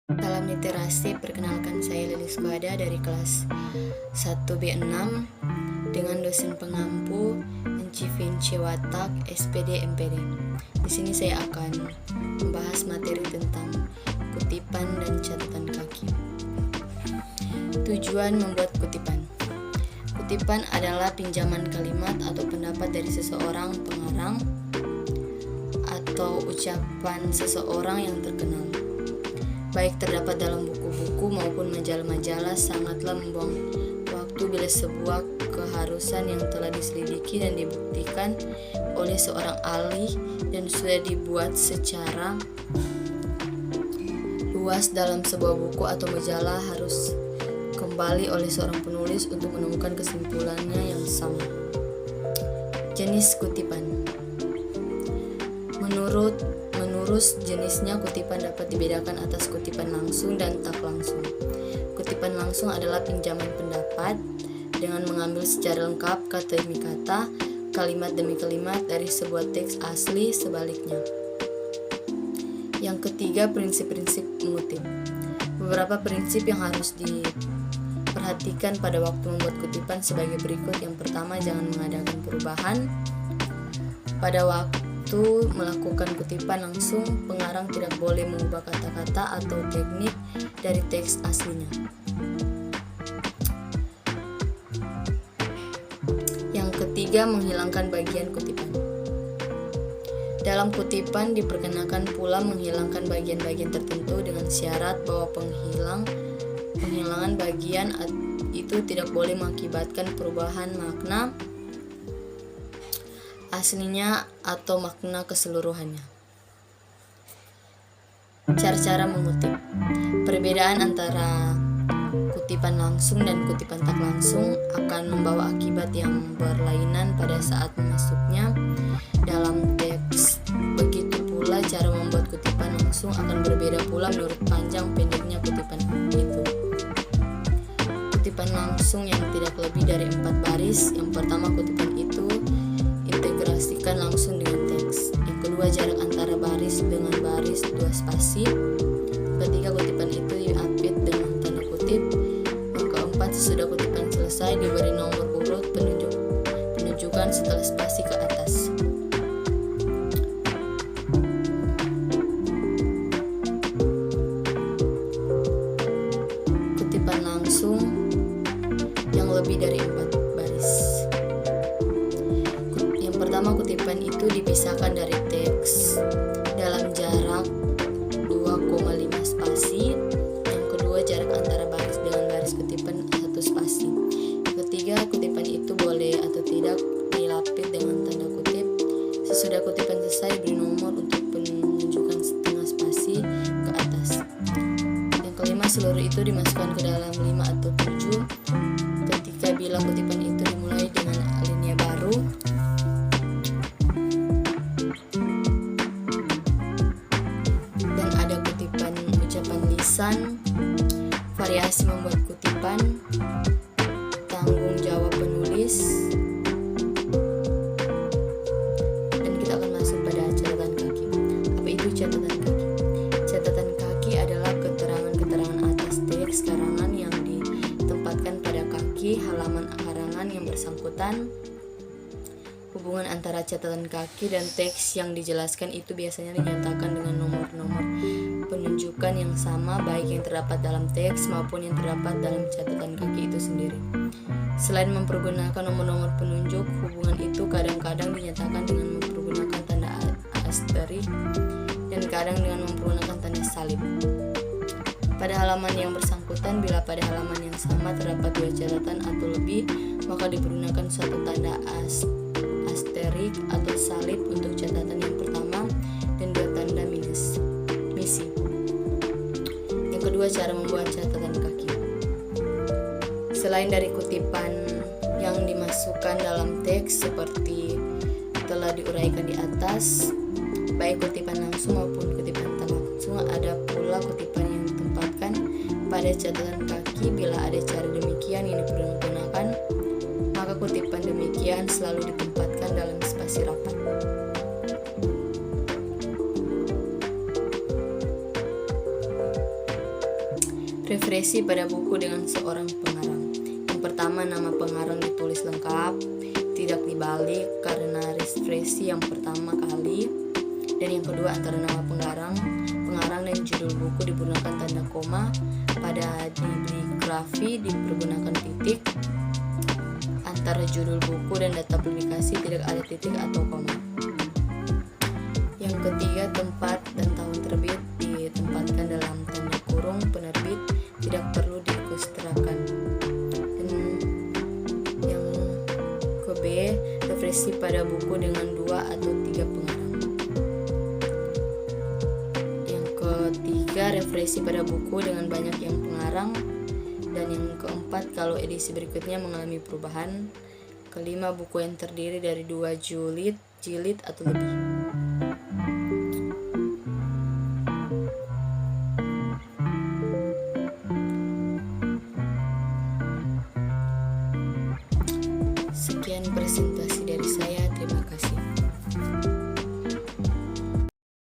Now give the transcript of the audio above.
Salam literasi, perkenalkan saya Lilis Guada dari kelas 1B6 dengan dosen pengampu Enci Vinci Watak SPD MPD. Di sini saya akan membahas materi tentang kutipan dan catatan kaki. Tujuan membuat kutipan. Kutipan adalah pinjaman kalimat atau pendapat dari seseorang pengarang atau ucapan seseorang yang terkenal. Baik terdapat dalam buku-buku maupun majalah-majalah, sangatlah membuang waktu bila sebuah keharusan yang telah diselidiki dan dibuktikan oleh seorang ahli dan sudah dibuat secara luas dalam sebuah buku atau majalah harus kembali oleh seorang penulis untuk menemukan kesimpulannya yang sama. Jenis kutipan. Menurut jenisnya, kutipan dapat dibedakan atas kutipan langsung dan tak langsung. Kutipan langsung adalah pinjaman pendapat dengan mengambil secara lengkap kata demi kata, kalimat demi kalimat dari sebuah teks asli, sebaliknya. Yang ketiga, prinsip-prinsip mengutip. Beberapa prinsip yang harus diperhatikan pada waktu membuat kutipan sebagai berikut. Yang pertama, jangan mengadakan perubahan. Pada waktu melakukan kutipan langsung, pengarang tidak boleh mengubah kata-kata atau teknik dari teks aslinya. Yang ketiga, menghilangkan bagian kutipan. Dalam kutipan diperkenakan pula menghilangkan bagian-bagian tertentu dengan syarat bahwa penghilangan bagian itu tidak boleh mengakibatkan perubahan makna aslinya atau makna keseluruhannya. Cara-cara mengutip. Perbedaan antara kutipan langsung dan kutipan tak langsung akan membawa akibat yang berlainan pada saat memasuknya dalam teks. Begitu pula cara membuat kutipan langsung akan berbeda pula menurut panjang pendeknya kutipan itu. Kutipan langsung yang tidak lebih dari 4 baris. Yang pertama, kutipan itu integrasikan langsung dengan teks. Yang kedua, jarak antara baris dengan baris 2 spasi. Yang ketiga, kutipan itu diapit dengan tanda kutip. Yang keempat, sesudah kutipan selesai diberi nomor urut penunjukan setelah spasi ke atas. Kutipan langsung yang lebih dari 4 baris. Pertama, kutipan itu dipisahkan dari teks dalam jarak 2,5 spasi. Yang kedua, jarak antara baris dengan baris kutipan 1 spasi. Yang ketiga, kutipan itu boleh atau tidak dilapis dengan tanda kutip. Sesudah kutipan selesai, beri nomor untuk penunjukan setengah spasi ke atas. Yang kelima, seluruh itu dimasukkan ke dalam 5 atau 7 ketika bila kutipan itu dimulai dengan alinea baru. Variasi membuat kutipan, tanggung jawab penulis, dan kita akan masuk pada catatan kaki. Apa itu catatan kaki? Catatan kaki adalah keterangan-keterangan atas teks karangan yang ditempatkan pada kaki halaman karangan yang bersangkutan. Hubungan antara catatan kaki dan teks yang dijelaskan itu biasanya dinyatakan dengan nomor-nomor penunjukan yang sama, baik yang terdapat dalam teks maupun yang terdapat dalam catatan kaki itu sendiri. Selain mempergunakan nomor-nomor penunjuk, hubungan itu kadang-kadang dinyatakan dengan mempergunakan tanda asterik dan kadang dengan mempergunakan tanda salib. Pada halaman yang bersangkutan, bila pada halaman yang sama terdapat 2 catatan atau lebih, maka dipergunakan suatu tanda asterik atau salib untuk catatan yang pertama dan 2 tanda misi. Yang kedua, cara membuat catatan kaki. Selain dari kutipan yang dimasukkan dalam teks seperti telah diuraikan di atas, baik kutipan langsung maupun kutipan tak langsung, ada pula kutipan yang ditempatkan pada catatan kaki. Bila ada cara demikian yang dipergunakan, maka kutipan demikian selalu ditempatkan dalam spasi rapat. Referensi pada buku dengan seorang pengarang. Yang pertama, nama pengarang ditulis lengkap, tidak dibalik karena referensi yang pertama kali. Dan yang kedua, antara nama pengarang dan judul buku dipergunakan tanda koma. Pada bibliografi dipergunakan titik. Antara judul buku dan data publikasi tidak ada titik atau koma. Yang ketiga, tempat dan tahun terbit ditempatkan dalam tanda kurung penerbit, tidak perlu diilustrasikan. Dan yang ke B, referensi pada buku dengan 2 atau 3 pengarang. Yang ketiga, referensi pada buku dengan banyak yang pengarang. Dan yang keempat, kalau edisi berikutnya mengalami perubahan. Kelima, buku yang terdiri dari 2 jilid atau lebih. Sekian presentasi dari saya.